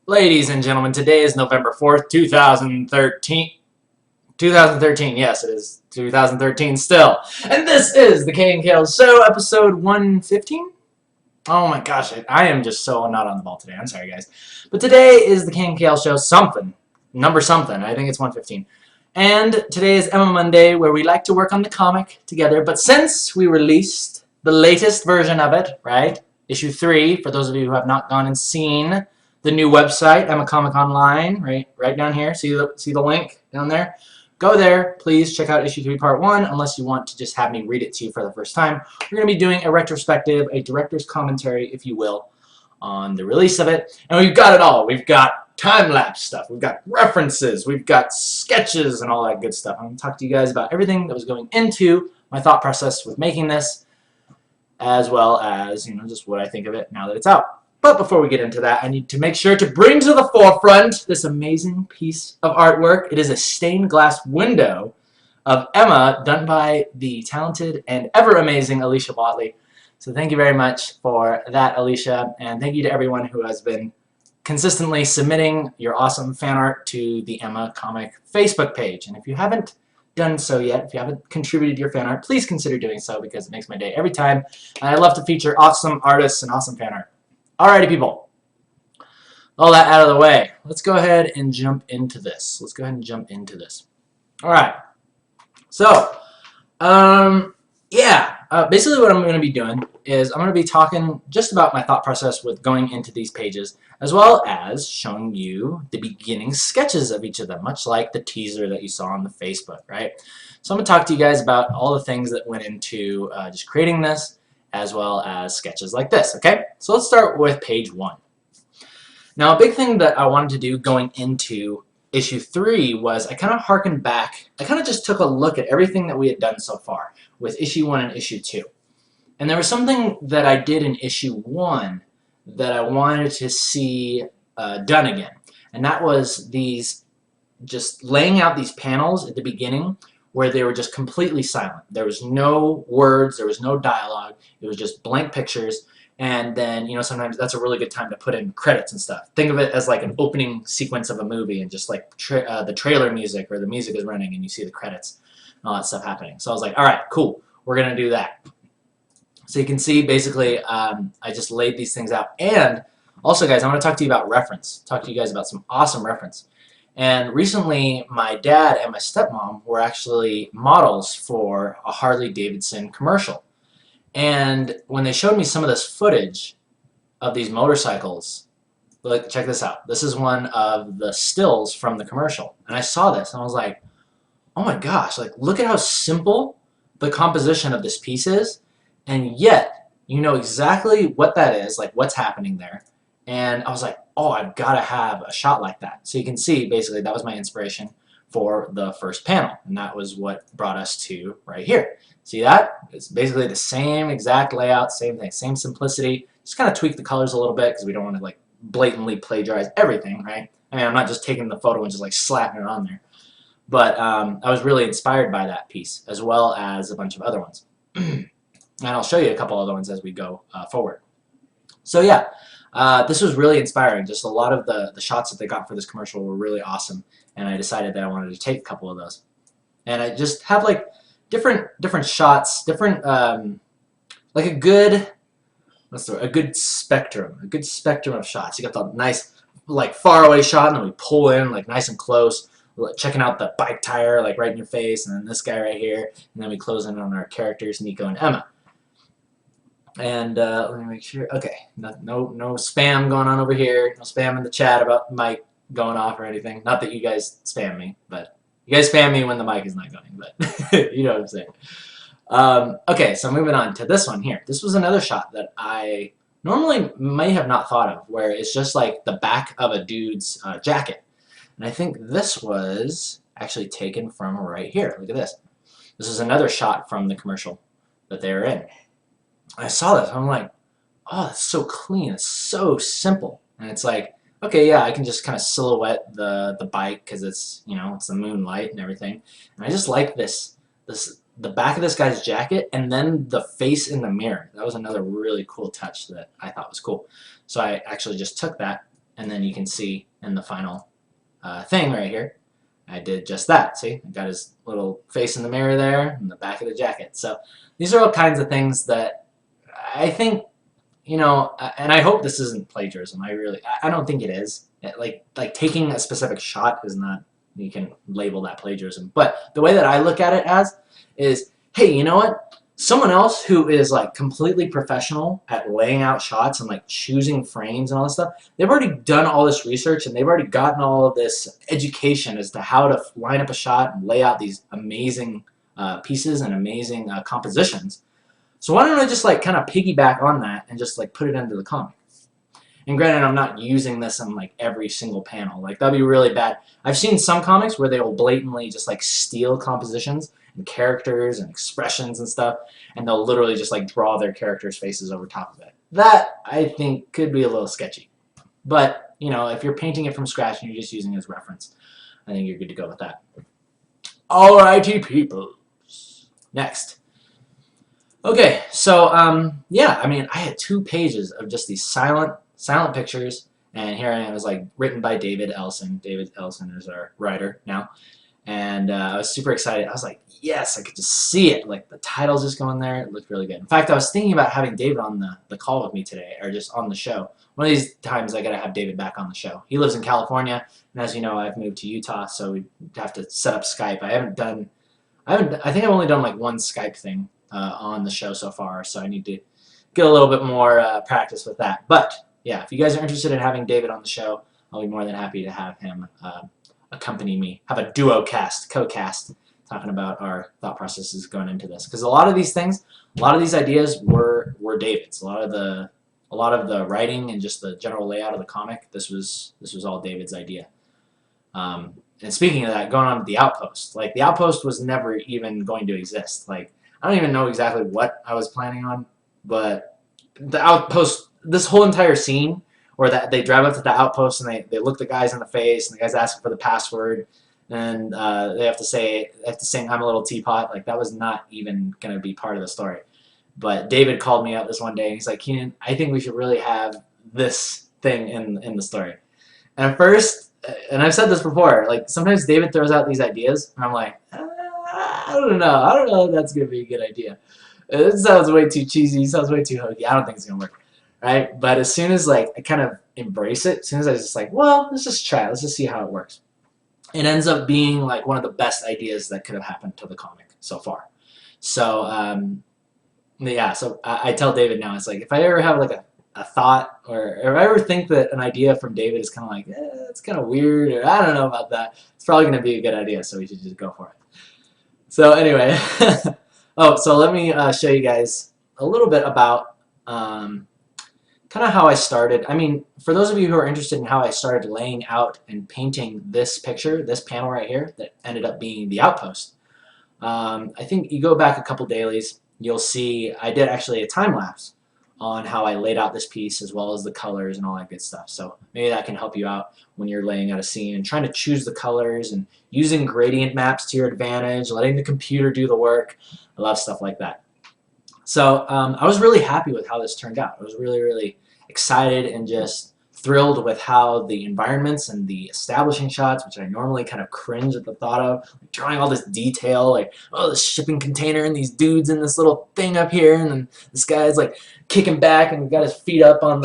Ladies and gentlemen, today is November 4th, 2013. 2013, yes, it is 2013 still. And this is the KNKL Show, episode 115? Oh my gosh, I am just so not on the ball today. I'm sorry, guys. But today is the KNKL Show something. Number something. I think it's 115. And today is Emma Monday, where we like to work on the comic together. But since we released the latest version of it, right? Issue 3, for those of you who have not gone and seen the new website, Emma Comic Online, right down here. See the link down there? Go there, please check out issue 3 part 1, unless you want to just have me read it to you for the first time. We're going to be doing a retrospective, a director's commentary, if you will, on the release of it. And we've got it all. We've got time-lapse stuff, we've got references, we've got sketches and all that good stuff. I'm going to talk to you guys about everything that was going into my thought process with making this, as well as, just what I think of it now that it's out. But before we get into that, I need to make sure to bring to the forefront this amazing piece of artwork. It is a stained glass window of Emma, done by the talented and ever-amazing Alicia Watley. So thank you very much for that, Alicia, and thank you to everyone who has been consistently submitting your awesome fan art to the Emma Comic Facebook page. And if you haven't done so yet, if you haven't contributed your fan art, please consider doing so, because it makes my day every time. And I love to feature awesome artists and awesome fan art. Alrighty, people. All that out of the way. Let's go ahead and jump into this. Alright. So, basically what I'm going to be doing is I'm going to be talking just about my thought process with going into these pages, as well as showing you the beginning sketches of each of them, much like the teaser that you saw on the Facebook, right? So I'm going to talk to you guys about all the things that went into just creating this, as well as sketches like this, okay? So let's start with page 1. Now, a big thing that I wanted to do going into issue 3 was I kind of harkened back. I kind of just took a look at everything that we had done so far with issue 1 and issue 2. And there was something that I did in issue 1 that I wanted to see done again. And that was just laying out these panels at the beginning where they were just completely silent. There was no words, there was no dialogue, it was just blank pictures. And then, sometimes that's a really good time to put in credits and stuff. Think of it as like an opening sequence of a movie, and just like the trailer music, or the music is running and you see the credits and all that stuff happening. So I was like, alright, cool, we're going to do that. So you can see, basically, I just laid these things out. And also, guys, I want to talk to you about reference. Talk to you guys about some awesome reference. And recently, my dad and my stepmom were actually models for a Harley-Davidson commercial. And when they showed me some of this footage of these motorcycles, look, check this out. This is one of the stills from the commercial. And I saw this, and I was like, oh my gosh, like, look at how simple the composition of this piece is. And yet, you know exactly what that is, like what's happening there. And I was like, oh, I've got to have a shot like that. So you can see, basically, that was my inspiration for the first panel. And that was what brought us to right here. See that? It's basically the same exact layout, same thing, same simplicity. Just kind of tweak the colors a little bit, because we don't want to like blatantly plagiarize everything, right? I mean, I'm not just taking the photo and just like slapping it on there. But I was really inspired by that piece, as well as a bunch of other ones. And I'll show you a couple other ones as we go forward. So yeah. This was really inspiring. Just a lot of the shots that they got for this commercial were really awesome, and I decided that I wanted to take a couple of those. And I just have like different shots, different like a good spectrum of shots. You got the nice like far away shot, and then we pull in like nice and close, checking out the bike tire like right in your face, and then this guy right here, and then we close in on our characters, Nico and Emma. And let me make sure. Okay, no spam going on over here. No spam in the chat about the mic going off or anything. Not that you guys spam me, but you guys spam me when the mic is not going. But you know what I'm saying. Okay, so moving on to this one here. This was another shot that I normally may have not thought of, where it's just like the back of a dude's jacket. And I think this was actually taken from right here. Look at this. This is another shot from the commercial that they were in. I saw this, I'm like, oh, that's so clean, it's so simple. And it's like, okay, yeah, I can just kind of silhouette the bike, because it's, it's the moonlight and everything. And I just like the back of this guy's jacket, and then the face in the mirror. That was another really cool touch that I thought was cool. So I actually just took that and then you can see in the final thing right here, I did just that. See, I got his little face in the mirror there in the back of the jacket. So these are all kinds of things that I think, you know, and I hope this isn't plagiarism. I don't think it is. Like taking a specific shot is not, you can label that plagiarism. But the way that I look at it as is, hey, you know what? Someone else who is like completely professional at laying out shots and like choosing frames and all this stuff, they've already done all this research and they've already gotten all of this education as to how to line up a shot and lay out these amazing pieces and amazing compositions. So why don't I just like kind of piggyback on that and just like put it into the comic? And granted, I'm not using this in like every single panel. Like that'd be really bad. I've seen some comics where they will blatantly just like steal compositions and characters and expressions and stuff, and they'll literally just like draw their characters' faces over top of it. That, I think, could be a little sketchy. But, you know, if you're painting it from scratch and you're just using it as reference, I think you're good to go with that. Alrighty, peoples. Next. Okay, so, yeah, I mean, I had 2 pages of just these silent pictures, and here I am. It was like written by David Ellison. David Ellison is our writer now. And I was super excited. I was like, yes, I could just see it. Like the title's just going there. It looked really good. In fact, I was thinking about having David on the call with me today, or just on the show. One of these times I got to have David back on the show. He lives in California, and as you know, I've moved to Utah, so we have to set up Skype. I think I've only done like 1 Skype thing on the show so far, so I need to get a little bit more practice with that. But yeah, if you guys are interested in having David on the show, I'll be more than happy to have him accompany me, have a duo cast, co-cast, talking about our thought processes going into this. Because a lot of these things, a lot of these ideas were David's. A lot of the writing and just the general layout of the comic, this was all David's idea. And speaking of that, going on to the Outpost, like the Outpost was never even going to exist. Like I don't even know exactly what I was planning on, but the Outpost, this whole entire scene, or that they drive up to the outpost and they look the guys in the face and the guy's asking for the password and they have to sing I'm a Little Teapot. Like that was not even going to be part of the story. But David called me up this one day and he's like, Keenan, I think we should really have this thing in the story. And at first, and I've said this before, like sometimes David throws out these ideas and I'm like, I don't know if that's going to be a good idea. It sounds way too cheesy, it sounds way too hokey. I don't think it's going to work. Right? But as soon as like I kind of embrace it, as soon as I was just like, well, let's just try it. Let's just see how it works. It ends up being like one of the best ideas that could have happened to the comic so far. So yeah, so I tell David now, it's like if I ever have like a thought, or if I ever think that an idea from David is kind of like, it's kind of weird, or I don't know about that, it's probably going to be a good idea, so we should just go for it. So anyway, oh, so let me show you guys a little bit about kind of how I started. I mean, for those of you who are interested in how I started laying out and painting this picture, this panel right here, that ended up being the Outpost, I think you go back a couple dailies, you'll see I did actually a time-lapse on how I laid out this piece as well as the colors and all that good stuff. So maybe that can help you out when you're laying out a scene and trying to choose the colors and using gradient maps to your advantage, letting the computer do the work. I love stuff like that. So I was really happy with how this turned out. I was really, really excited and just thrilled with how the environments and the establishing shots, which I normally kind of cringe at the thought of, like drawing all this detail, like, oh, this shipping container and these dudes in this little thing up here, and then this guy's like kicking back and got his feet up on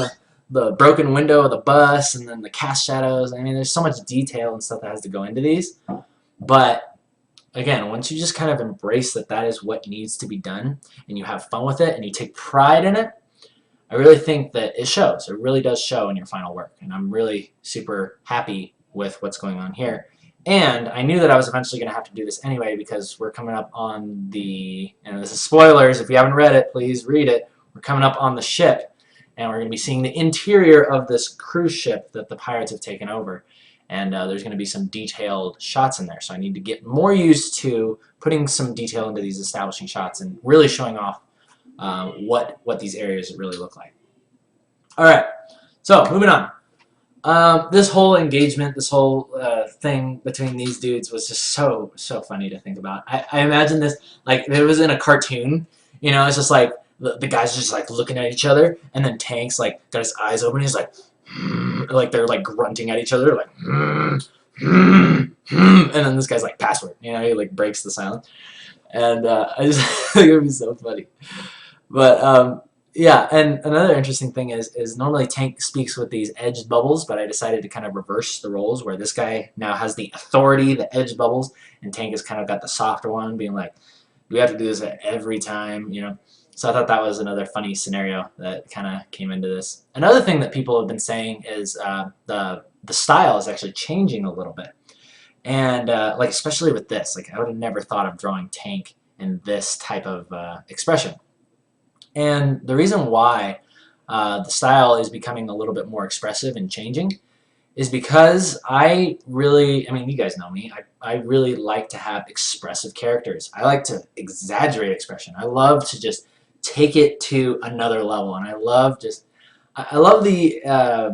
the broken window of the bus, and then the cast shadows. I mean, there's so much detail and stuff that has to go into these. But again, once you just kind of embrace that that is what needs to be done, and you have fun with it, and you take pride in it, I really think that it shows. It really does show in your final work, and I'm really super happy with what's going on here. And I knew that I was eventually going to have to do this anyway because we're coming up on the, and this is spoilers, if you haven't read it, please read it. We're coming up on the ship, and we're going to be seeing the interior of this cruise ship that the pirates have taken over. And there's going to be some detailed shots in there, so I need to get more used to putting some detail into these establishing shots and really showing off what these areas really look like. Alright, so moving on. This whole engagement, this whole thing between these dudes was just so funny to think about. I imagine this like if it was in a cartoon, you know, it's just like the guys are just like looking at each other, and then Tank's like got his eyes open, he's like, like they're like grunting at each other, like, and then this guy's like, password, you know, he like breaks the silence. And I just think it would be so funny. But yeah, and another interesting thing is normally Tank speaks with these edged bubbles, but I decided to kind of reverse the roles where this guy now has the authority, the edged bubbles, and Tank has kind of got the softer one, being like, we have to do this every time, you know. So I thought that was another funny scenario that kind of came into this. Another thing that people have been saying is the style is actually changing a little bit. And like especially with this, like I would have never thought of drawing Tank in this type of expression. And the reason why the style is becoming a little bit more expressive and changing is because I mean, you guys know me, I really like to have expressive characters. I like to exaggerate expression. I love to just take it to another level, and I love just, I love the, I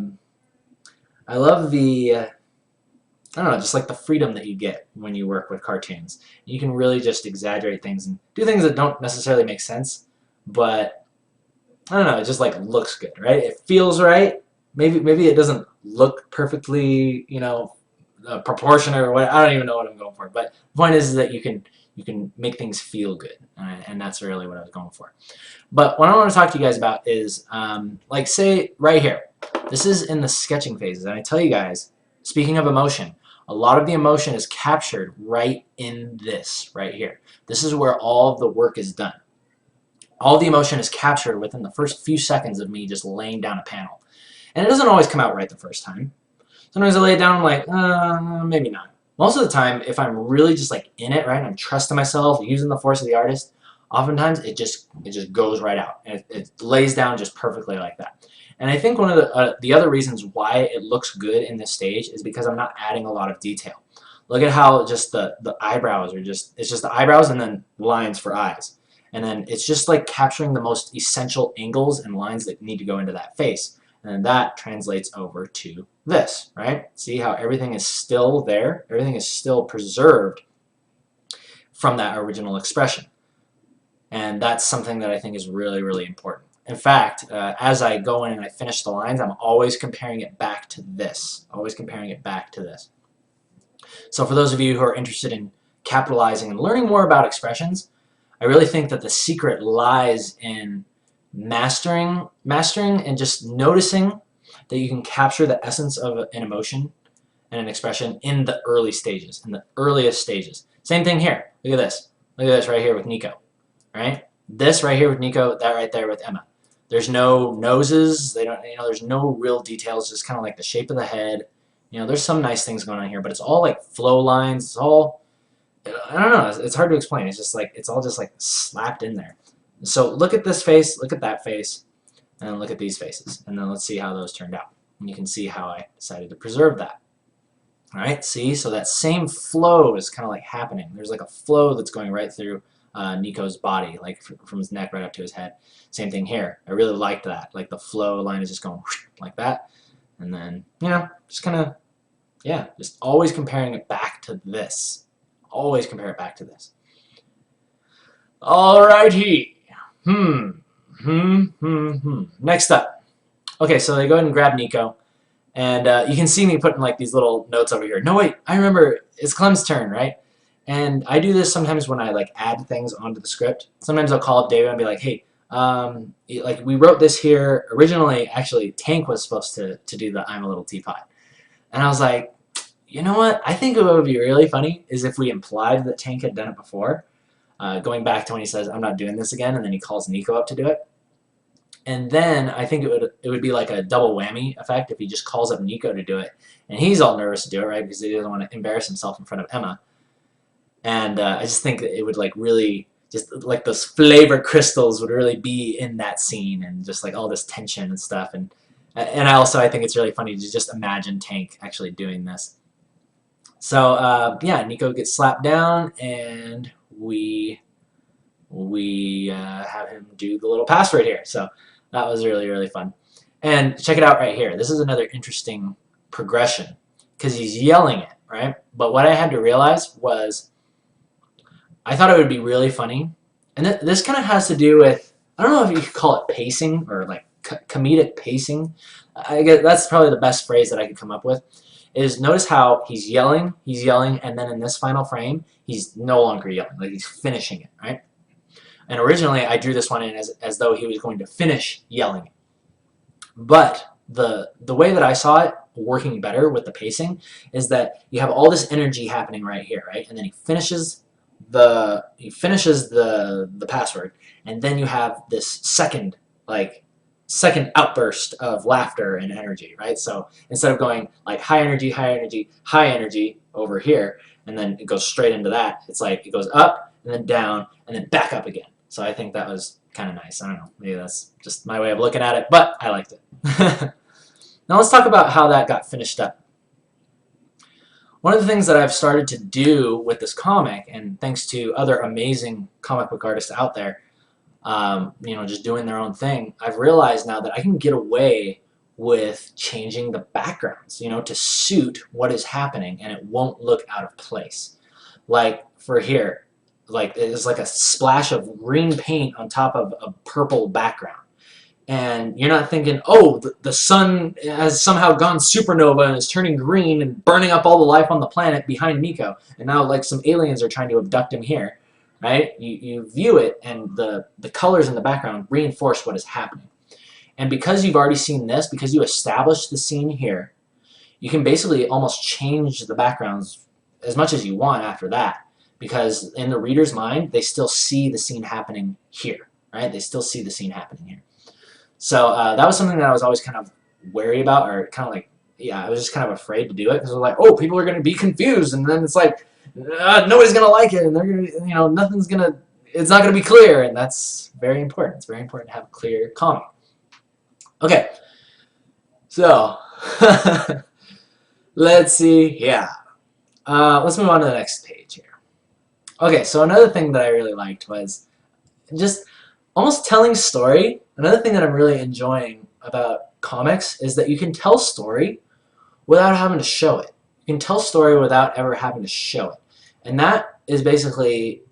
don't know, just like the freedom that you get when you work with cartoons. You can really just exaggerate things and do things that don't necessarily make sense, but I don't know, it just like looks good, right? It feels right. Maybe it doesn't look perfectly, you know, proportionate or what. I don't even know what I'm going for. But the point is that you can make things feel good, and that's really what I was going for. But what I want to talk to you guys about is, like, say right here, this is in the sketching phases, and I tell you guys, speaking of emotion, a lot of the emotion is captured right in this right here. This is where all of the work is done. All the emotion is captured within the first few seconds of me just laying down a panel. And it doesn't always come out right the first time. Sometimes I lay it down, I'm like, maybe not. Most of the time, if I'm really just like in it, right, and I'm trusting myself, using the force of the artist, oftentimes it just goes right out. And it lays down just perfectly like that. And I think one of the other reasons why it looks good in this stage is because I'm not adding a lot of detail. Look at how just the eyebrows are it's just the eyebrows and then lines for eyes. And then it's just like capturing the most essential angles and lines that need to go into that face. And then that translates over to this, right? See how everything is still there? Everything is still preserved from that original expression. And that's something that I think is really, really important. In fact, as I go in and I finish the lines, I'm always comparing it back to this. Always comparing it back to this. So for those of you who are interested in capitalizing and learning more about expressions, I really think that the secret lies in mastering and just noticing that you can capture the essence of an emotion and an expression in the early stages, in the earliest stages. Same thing here. Look at this. Look at this right here with Nico, right? This right here with Nico, that right there with Emma. There's no noses. They don't, you know, there's no real details. Just kind of like the shape of the head. You know, there's some nice things going on here, but it's all like flow lines. It's all, I don't know. It's hard to explain. It's just like, it's all just like slapped in there. So look at this face, look at that face, and then look at these faces. And then let's see how those turned out. And you can see how I decided to preserve that. All right, see? So that same flow is kind of like happening. There's like a flow that's going right through Nico's body, like from his neck right up to his head. Same thing here. I really liked that. Like the flow line is just going like that. And then, you know, just kind of, yeah, just always comparing it back to this. Always compare it back to this. Alrighty. Next up. Okay, so they go ahead and grab Nico. And you can see me putting like these little notes over here. No, wait, I remember, it's Clem's turn, right? And I do this sometimes when I like add things onto the script. Sometimes I'll call up David and be like, hey, like we wrote this here. Originally, actually, Tank was supposed to do the I'm a Little Teapot. And I was like, you know what? I think what would be really funny is if we implied that Tank had done it before. Going back to when he says, I'm not doing this again, and then he calls Nico up to do it. And then I think it would be like a double whammy effect if he just calls up Nico to do it. And he's all nervous to do it, right, because he doesn't want to embarrass himself in front of Emma. And I just think that it would like really, just like those flavor crystals would really be in that scene, and just like all this tension and stuff. And I think it's really funny to just imagine Tank actually doing this. So yeah, Nico gets slapped down, and we have him do the little password here. So that was really, really fun. And check it out right here. This is another interesting progression because he's yelling it, right? But what I had to realize was I thought it would be really funny. And this kind of has to do with, I don't know if you could call it pacing or like comedic pacing. I guess that's probably the best phrase that I could come up with. Is notice how he's yelling, and then in this final frame, he's no longer yelling, like he's finishing it, right? And originally, I drew this one in as though he was going to finish yelling. But the way that I saw it working better with the pacing is that you have all this energy happening right here, right? And then he finishes the password, and then you have this second outburst of laughter and energy, right? So instead of going like high energy, high energy, high energy over here, and then it goes straight into that, it's like it goes up and then down and then back up again. So I think that was kind of nice. I don't know, maybe that's just my way of looking at it, but I liked it. Now let's talk about how that got finished up. One of the things that I've started to do with this comic, and thanks to other amazing comic book artists out there, you know, just doing their own thing, I've realized now that I can get away with changing the backgrounds, you know, to suit what is happening, and it won't look out of place. Like for here, like it's like a splash of green paint on top of a purple background. And you're not thinking, oh, the sun has somehow gone supernova and is turning green and burning up all the life on the planet behind Nico. And now like some aliens are trying to abduct him here, right? You view it, and the colors in the background reinforce what is happening. And because you've already seen this, because you established the scene here, you can basically almost change the backgrounds as much as you want after that. Because in the reader's mind, they still see the scene happening here, right? They still see the scene happening here. So that was something that I was always kind of wary about, or kind of like, yeah, I was just kind of afraid to do it because I was like, oh, people are going to be confused, and then it's like, nobody's going to like it, and they're going to, you know, it's not going to be clear, and that's very important. It's very important to have a clear comic. Okay, so let's see, yeah. Let's move on to the next page here. Okay, so another thing that I really liked was just almost telling story. Another thing that I'm really enjoying about comics is that you can tell story without having to show it. You can tell story without ever having to show it. And that is basically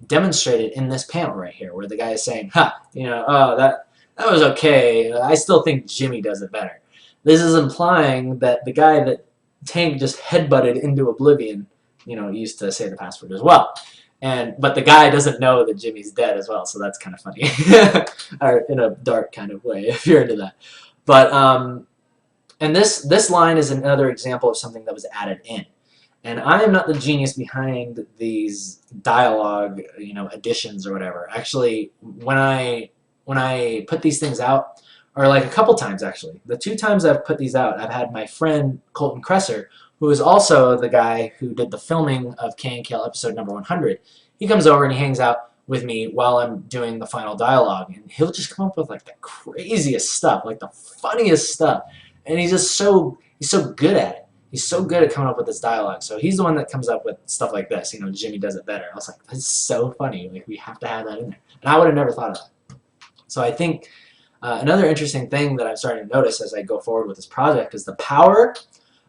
demonstrated in this panel right here, where the guy is saying, ha, you know, oh, that was okay. I still think Jimmy does it better. This is implying that the guy that Tank just headbutted into oblivion, you know, used to say the password as well. But the guy doesn't know that Jimmy's dead as well, so that's kind of funny. Or in a dark kind of way, if you're into that. But, and this line is another example of something that was added in. And I am not the genius behind these dialogue, you know, additions or whatever. Actually, when I put these things out, or like a couple times actually, the 2 times I've put these out, I've had my friend Colton Kresser, who is also the guy who did the filming of KNKL episode number 100. He comes over and he hangs out with me while I'm doing the final dialogue, and he'll just come up with like the craziest stuff, like the funniest stuff, and he's so good at it. He's so good at coming up with this dialogue. So he's the one that comes up with stuff like this. You know, Jimmy does it better. I was like, that's so funny. Like, we have to have that in there. And I would have never thought of that. So I think another interesting thing that I'm starting to notice as I go forward with this project is the power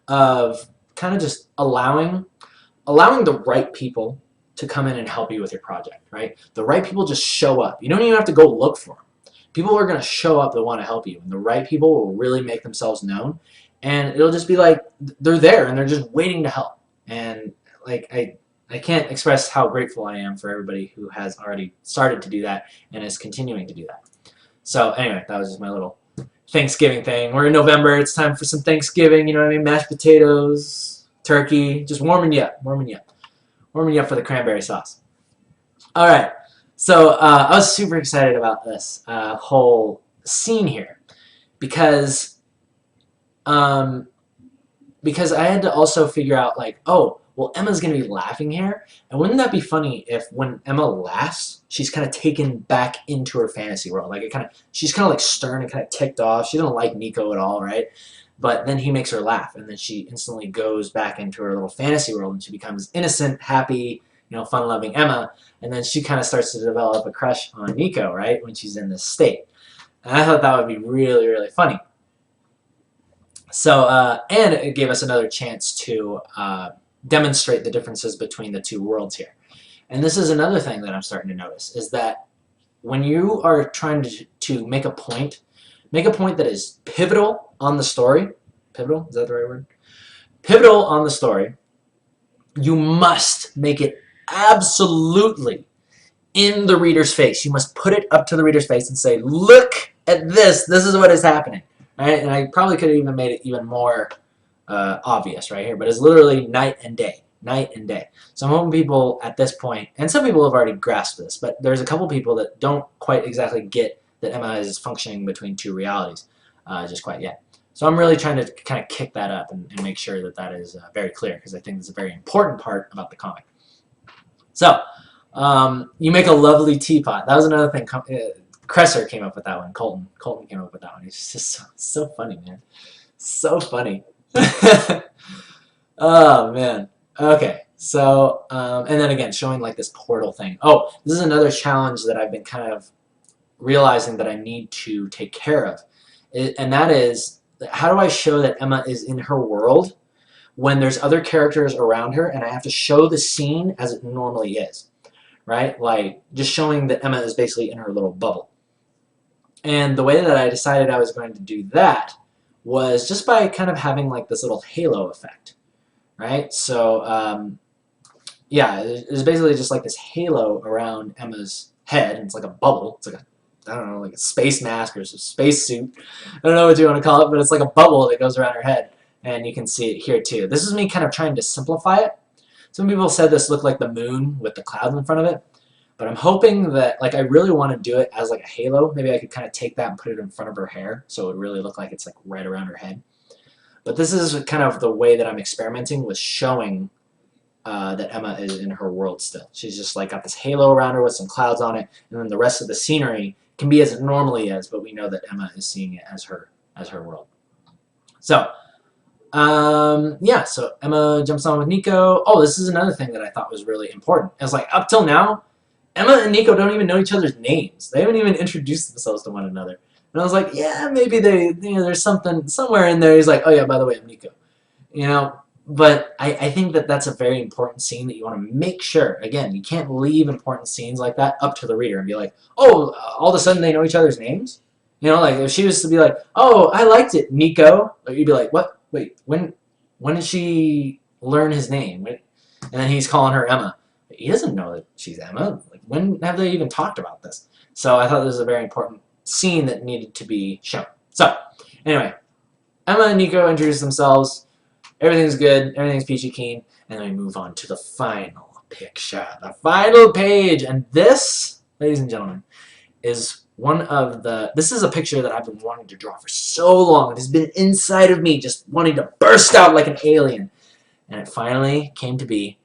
of kind of just allowing the right people to come in and help you with your project, right? The right people just show up. You don't even have to go look for them. People are going to show up that want to help you, and the right people will really make themselves known, and it'll just be like they're there and they're just waiting to help. And like I can't express how grateful I am for everybody who has already started to do that and is continuing to do that. So anyway, that was just my little Thanksgiving thing. We're in November. It's time for some Thanksgiving. You know what I mean? Mashed potatoes, turkey, just warming you up for the cranberry sauce. All right. So I was super excited about this whole scene here because I had to also figure out, like, oh, well, Emma's going to be laughing here, and wouldn't that be funny if when Emma laughs, she's kind of taken back into her fantasy world, like she's kind of like stern and kind of ticked off. She doesn't like Nico at all, right? But then he makes her laugh, and then she instantly goes back into her little fantasy world, and she becomes innocent, happy, you know, fun-loving Emma, and then she kind of starts to develop a crush on Nico, right, when she's in this state. And I thought that would be really, really funny. So, and it gave us another chance to demonstrate the differences between the 2 worlds here. And this is another thing that I'm starting to notice, is that when you are trying to make a point make a point that is pivotal on the story. Pivotal, is that the right word? Pivotal on the story. You must make it absolutely in the reader's face. You must put it up to the reader's face and say, look at this. This is what is happening. Right? And I probably could have even made it even more obvious right here. But it's literally night and day. Night and day. So I'm hoping people at this point, and some people have already grasped this, but there's a couple people that don't quite exactly get that Emma is functioning between two realities just quite yet. So I'm really trying to kind of kick that up and make sure that that is very clear, because I think it's a very important part about the comic. So, you make a lovely teapot. That was another thing. Cresser came up with that one. Colton came up with that one. He's just so funny, man. So funny. Oh, man. Okay. So, and then again, showing like this portal thing. Oh, this is another challenge that I've been kind of realizing that I need to take care of. And that is, how do I show that Emma is in her world when there's other characters around her, and I have to show the scene as it normally is, right? Like, just showing that Emma is basically in her little bubble. And the way that I decided I was going to do that was just by kind of having like this little halo effect, right? So, yeah, it's basically just like this halo around Emma's head, and it's like a bubble. It's like a, I don't know, like a space mask or a space suit. I don't know what you want to call it, but it's like a bubble that goes around her head. And you can see it here too. This is me kind of trying to simplify it. Some people said this looked like the moon with the clouds in front of it. But I'm hoping that, like, I really want to do it as like a halo. Maybe I could kind of take that and put it in front of her hair so it would really look like it's like right around her head. But this is kind of the way that I'm experimenting with showing that Emma is in her world still. She's just like got this halo around her with some clouds on it, and then the rest of the scenery can be as it normally is, but we know that Emma is seeing it as her world. So, yeah, so Emma jumps on with Nico. Oh, this is another thing that I thought was really important. It's like, up till now, Emma and Nico don't even know each other's names. They haven't even introduced themselves to one another. And I was like, yeah, maybe they, there's something somewhere in there. He's like, oh yeah, by the way, I'm Nico. But I think that that's a very important scene that you want to make sure. Again, you can't leave important scenes like that up to the reader and be like, oh, all of a sudden they know each other's names? Like if she was to be like, oh, I liked it, Nico. You'd be like, what? Wait, when did she learn his name? And then he's calling her Emma. He doesn't know that she's Emma. Like, when have they even talked about this? So I thought this was a very important scene that needed to be shown. So, anyway, Emma and Nico introduce themselves. Everything's good. Everything's peachy keen. And then we move on to the final picture. The final page. And this, ladies and gentlemen, is one of the... This is a picture that I've been wanting to draw for so long. It has been inside of me, just wanting to burst out like an alien. And it finally came to be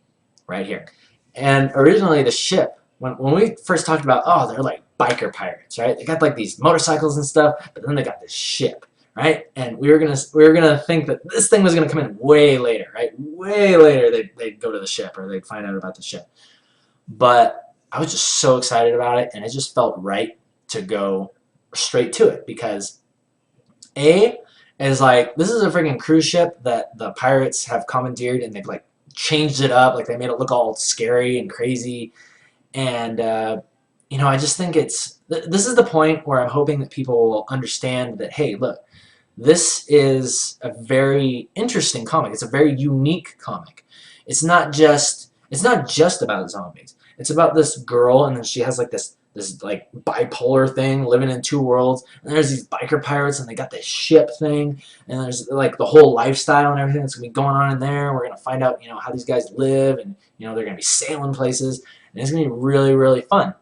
right here. And originally the ship, when we first talked about, oh, they're like biker pirates, right? They got like these motorcycles and stuff, but then they got this ship, right? And we were gonna think that this thing was gonna come in way later, right? Way later they'd go to the ship, or they'd find out about the ship. But I was just so excited about it, and it just felt right to go straight to it, because A is like, this is a freaking cruise ship that the pirates have commandeered, and they've like changed it up, like they made it look all scary and crazy. And I just think this is the point where I'm hoping that people will understand that, hey, look, this is a very interesting comic. It's a very unique comic. It's not just about zombies. It's about this girl, and then she has like this like bipolar thing, living in two worlds, and there's these biker pirates, and they got this ship thing, and there's like the whole lifestyle and everything that's gonna be going on in there. We're gonna find out, how these guys live, and they're gonna be sailing places, and it's gonna be really, really fun.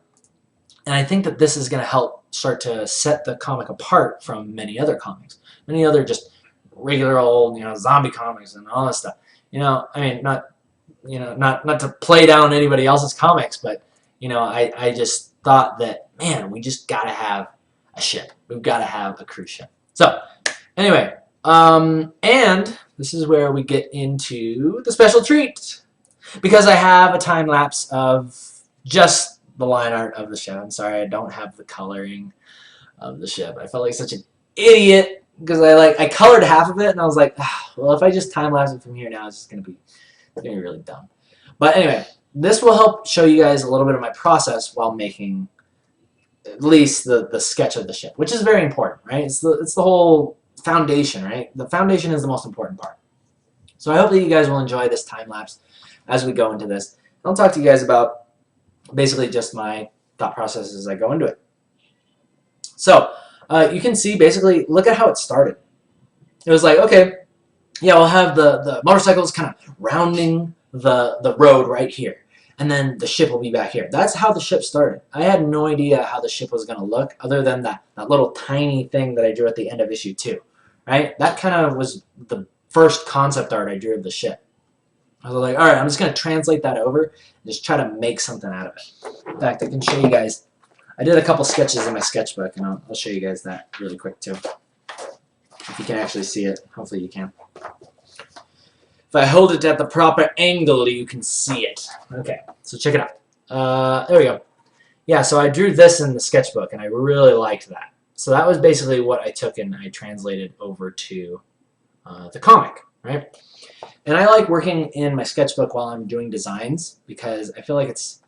And I think that this is gonna help start to set the comic apart from many other comics, many other just regular old, zombie comics and all this stuff. I mean, not to play down anybody else's comics, but I just thought that, man, we just gotta have a ship. We've gotta have a cruise ship. So, anyway, and this is where we get into the special treat, because I have a time lapse of just the line art of the ship. I'm sorry, I don't have the coloring of the ship. I felt like such an idiot because I colored half of it, and I was like, well, if I just time lapse it from here now, it's just gonna be really dumb. But anyway, this will help show you guys a little bit of my process while making at least the sketch of the ship, which is very important, right? It's the whole foundation, right? The foundation is the most important part. So I hope that you guys will enjoy this time lapse as we go into this. I'll talk to you guys about basically just my thought process as I go into it. So you can see basically, look at how it started. It was like, okay, yeah, we'll have the motorcycles kind of rounding the road right here. And then the ship will be back here. That's how the ship started. I had no idea how the ship was going to look other than that little tiny thing that I drew at the end of issue 2. Right? That kind of was the first concept art I drew of the ship. I was like, all right, I'm just going to translate that over and just try to make something out of it. In fact, I can show you guys. I did a couple sketches in my sketchbook, and I'll show you guys that really quick too. If you can actually see it. Hopefully you can. If I hold it at the proper angle, you can see it. Okay, so check it out. There we go. Yeah, so I drew this in the sketchbook, and I really liked that. So that was basically what I took and I translated over to the comic, right? And I like working in my sketchbook while I'm doing designs because I feel like it's,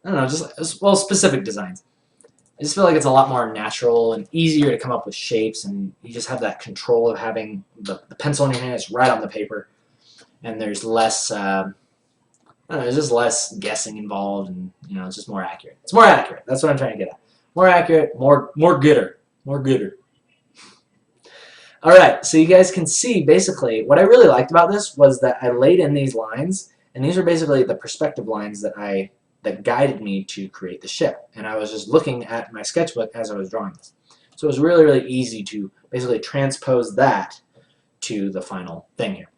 I don't know, just, well, specific designs. I just feel like it's a lot more natural and easier to come up with shapes, and you just have that control of having the pencil in your hand. It's right on the paper. And there's less, I don't know, there's just less guessing involved, and it's just more accurate. It's more accurate. That's what I'm trying to get at. More accurate, more gooder, more gooder. All right, so you guys can see basically what I really liked about this was that I laid in these lines, and these are basically the perspective lines that guided me to create the ship. And I was just looking at my sketchbook as I was drawing this. So it was really, really easy to basically transpose that to the final thing here.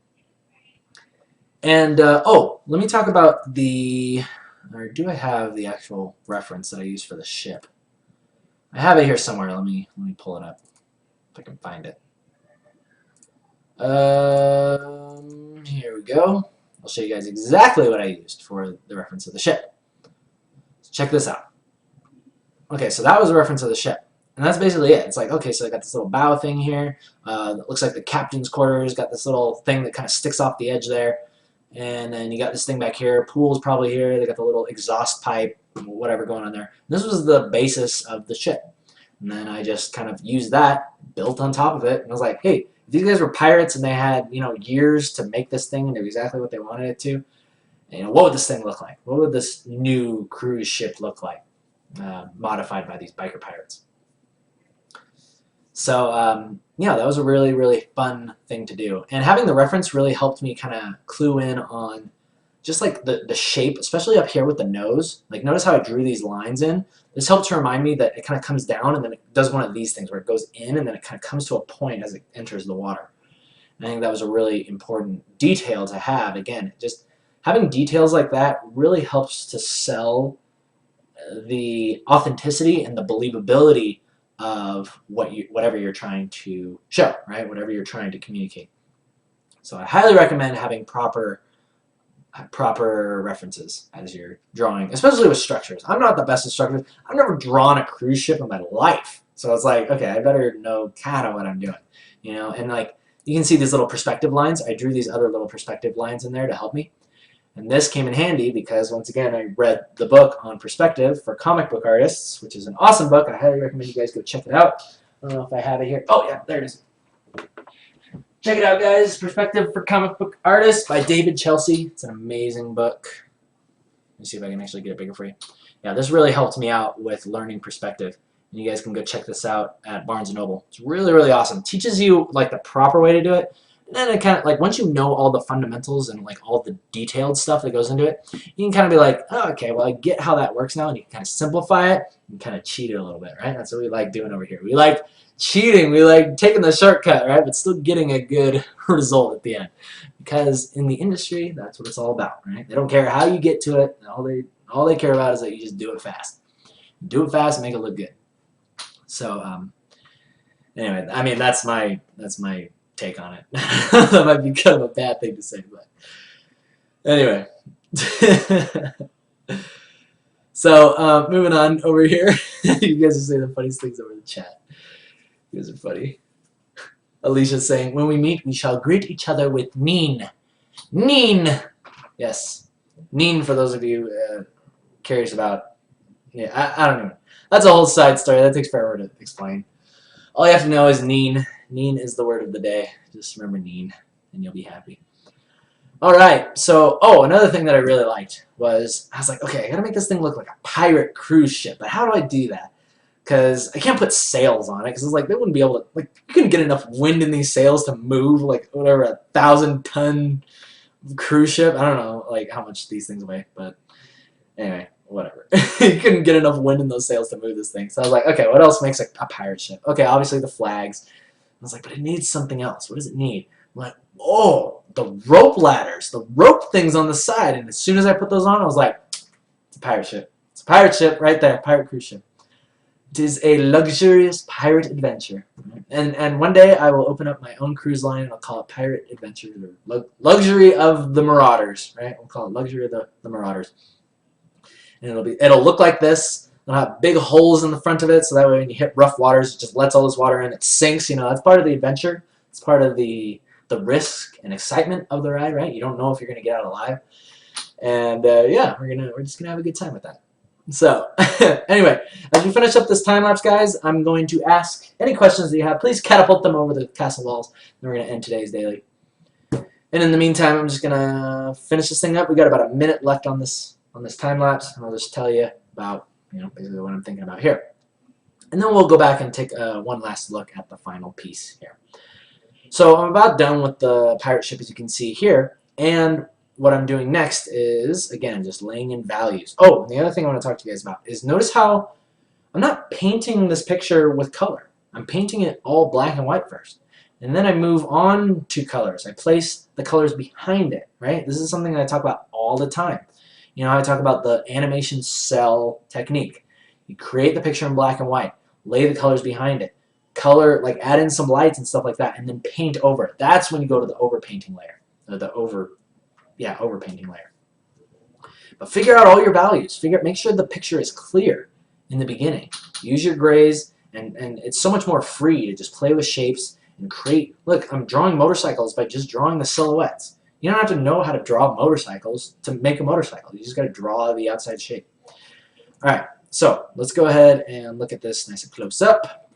And, oh, let me talk about or do I have the actual reference that I used for the ship? I have it here somewhere. Let me pull it up if I can find it. Here we go. I'll show you guys exactly what I used for the reference of the ship. So check this out. Okay, so that was the reference of the ship. And that's basically it. It's like, okay, so I got this little bow thing here. It looks like the captain's quarters. Got this little thing that kind of sticks off the edge there. And then you got this thing back here. Pool's probably here. They got the little exhaust pipe, whatever going on there. This was the basis of the ship. And then I just kind of used that, built on top of it, and I was like, hey, if these guys were pirates and they had, years to make this thing and do exactly what they wanted it to, what would this thing look like? What would this new cruise ship look like, modified by these biker pirates? So, yeah, that was a really, really fun thing to do. And having the reference really helped me kind of clue in on just like the shape, especially up here with the nose. Like, notice how I drew these lines in? This helped to remind me that it kind of comes down and then it does one of these things where it goes in and then it kind of comes to a point as it enters the water. And I think that was a really important detail to have. Again, just having details like that really helps to sell the authenticity and the believability of whatever you're trying to show, right? Whatever you're trying to communicate. So I highly recommend having proper references as you're drawing, especially with structures. I'm not the best at structures. I've never drawn a cruise ship in my life. So it's like, okay, I better know kind of what I'm doing, and like you can see these little perspective lines. I drew these other little perspective lines in there to help me. And this came in handy because, once again, I read the book on perspective for comic book artists, which is an awesome book. I highly recommend you guys go check it out. I don't know if I have it here. Oh, yeah, there it is. Check it out, guys. Perspective for Comic Book Artists by David Chelsea. It's an amazing book. Let me see if I can actually get it bigger for you. Yeah, this really helped me out with learning perspective. And you guys can go check this out at Barnes & Noble. It's really, really awesome. It teaches you, like, the proper way to do it. And then it kind of, like, once you know all the fundamentals and, like, all the detailed stuff that goes into it, you can kind of be like, oh, okay, well, I get how that works now, and you can kind of simplify it and kind of cheat it a little bit, right? That's what we like doing over here. We like cheating. We like taking the shortcut, right? But still getting a good result at the end. Because in the industry, that's what it's all about, right? They don't care how you get to it. All they care about is that you just do it fast. Do it fast and make it look good. So, anyway, I mean, that's my take on it. That might be kind of a bad thing to say, but anyway. So moving on over here. You guys are saying the funniest things over the chat. You guys are funny. Alicia's saying, when we meet, we shall greet each other with Neen. Neen! Yes. Neen, for those of you curious about, yeah, I don't know. That's a whole side story. That takes forever to explain. All you have to know is neen. Neen is the word of the day. Just remember neen, and you'll be happy. All right. So, another thing that I really liked was I was like, okay, I gotta make this thing look like a pirate cruise ship. But how do I do that? Because I can't put sails on it. Because it's like they wouldn't be able to. Like, you couldn't get enough wind in these sails to move like whatever 1,000-ton cruise ship. I don't know like how much these things weigh, but anyway, whatever. You couldn't get enough wind in those sails to move this thing. So I was like, okay, what else makes a pirate ship? Okay, obviously the flags. I was like, but it needs something else. What does it need? I'm like, oh, the rope ladders, the rope things on the side. And as soon as I put those on, I was like, it's a pirate ship. It's a pirate ship right there, pirate cruise ship. It is a luxurious pirate adventure. And one day I will open up my own cruise line and I'll call it Pirate Adventure, or Luxury of the Marauders, right? We'll call it Luxury of the Marauders. And it'll look like this. It'll have big holes in the front of it, so that way when you hit rough waters, it just lets all this water in. It sinks. You know, that's part of the adventure. It's part of the risk and excitement of the ride, right? You don't know if you're gonna get out alive. And yeah, we're just gonna have a good time with that. So anyway, as we finish up this time lapse, guys, I'm going to ask any questions that you have. Please catapult them over the castle walls. And we're gonna end today's daily. And in the meantime, I'm just gonna finish this thing up. We got about a minute left on this time lapse, and I'll just tell you about basically what I'm thinking about here. And then we'll go back and take one last look at the final piece here. So I'm about done with the pirate ship, as you can see here, and what I'm doing next is, again, just laying in values. Oh, and the other thing I want to talk to you guys about is notice how I'm not painting this picture with color. I'm painting it all black and white first. And then I move on to colors. I place the colors behind it, right? This is something that I talk about all the time. You know, I talk about the animation cell technique. You create the picture in black and white, lay the colors behind it, color, like add in some lights and stuff like that, and then paint over it. That's when you go to the overpainting layer, or the overpainting layer. But figure out all your values. Make sure the picture is clear in the beginning. Use your grays, and it's so much more free to just play with shapes and create. Look, I'm drawing motorcycles by just drawing the silhouettes. You don't have to know how to draw motorcycles to make a motorcycle. You just got to draw the outside shape. All right, so let's go ahead and look at this nice and close up.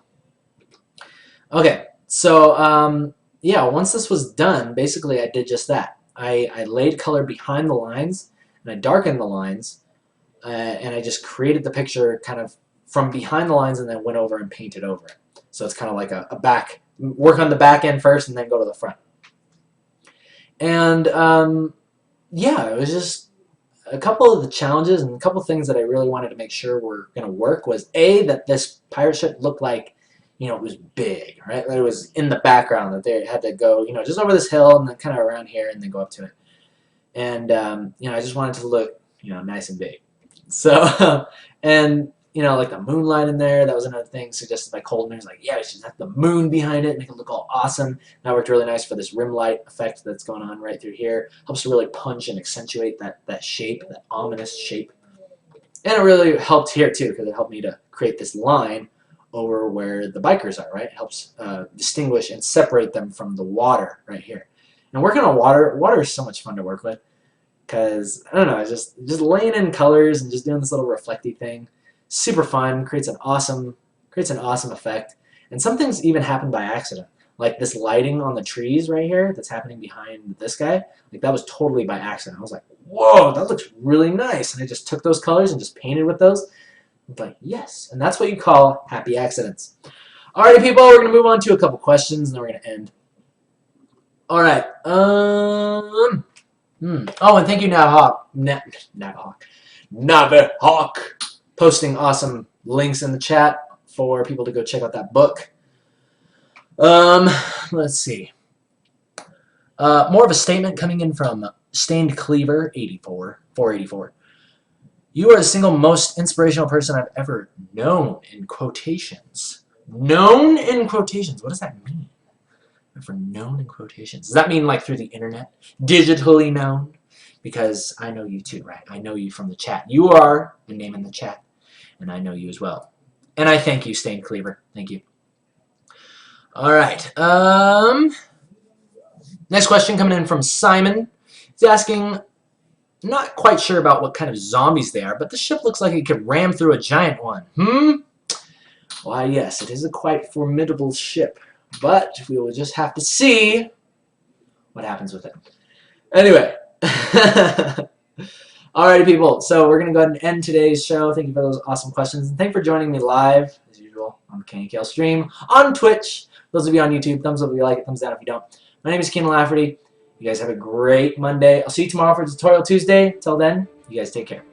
Okay, so yeah, once this was done, basically I did just that. I laid color behind the lines, and I darkened the lines, and I just created the picture kind of from behind the lines and then went over and painted over it. So it's kind of like a back, work on the back end first and then go to the front. And yeah, it was just a couple of the challenges and a couple of things that I really wanted to make sure were going to work was that this pirate ship looked like, it was big, right? That it was in the background, that they had to go, just over this hill and then kind of around here and then go up to it. And, I just wanted to look, nice and big. So, and, like the moonlight in there, that was another thing suggested by Colton. He's like, yeah, we should have the moon behind it, make it look all awesome. That worked really nice for this rim light effect that's going on right through here. Helps to really punch and accentuate that shape, that ominous shape. And it really helped here too, because it helped me to create this line over where the bikers are, right? It helps distinguish and separate them from the water right here. And working on water is so much fun to work with, because, I don't know, just laying in colors and just doing this little reflecty thing. Super fun, creates an awesome effect. And some things even happen by accident. Like this lighting on the trees right here that's happening behind this guy, like that was totally by accident. I was like, whoa, that looks really nice. And I just took those colors and just painted with those. I'm like, yes. And that's what you call happy accidents. Alrighty, people, we're going to move on to a couple questions and then we're going to end. Alright. Oh, and thank you, Navahawk, posting awesome links in the chat for people to go check out that book. Let's see. More of a statement coming in from Stained Cleaver 484. You are the single most inspirational person I've ever known, in quotations. Known in quotations. What does that mean? For known in quotations. Does that mean like through the internet? Digitally known? Because I know you too, right? I know you from the chat. You are the name in the chat. And I know you as well. And I thank you, Stained Cleaver. Thank you. Alright. Next question coming in from Simon. He's asking, I'm not quite sure about what kind of zombies they are, but the ship looks like it could ram through a giant one. Why, yes, it is a quite formidable ship, but we will just have to see what happens with it. Anyway. Alrighty, people. So we're going to go ahead and end today's show. Thank you for those awesome questions. And thank you for joining me live, as usual, on the KNKL stream, on Twitch. Those of you on YouTube, thumbs up if you like it, thumbs down if you don't. My name is Keenan Lafferty. You guys have a great Monday. I'll see you tomorrow for Tutorial Tuesday. Till then, you guys take care.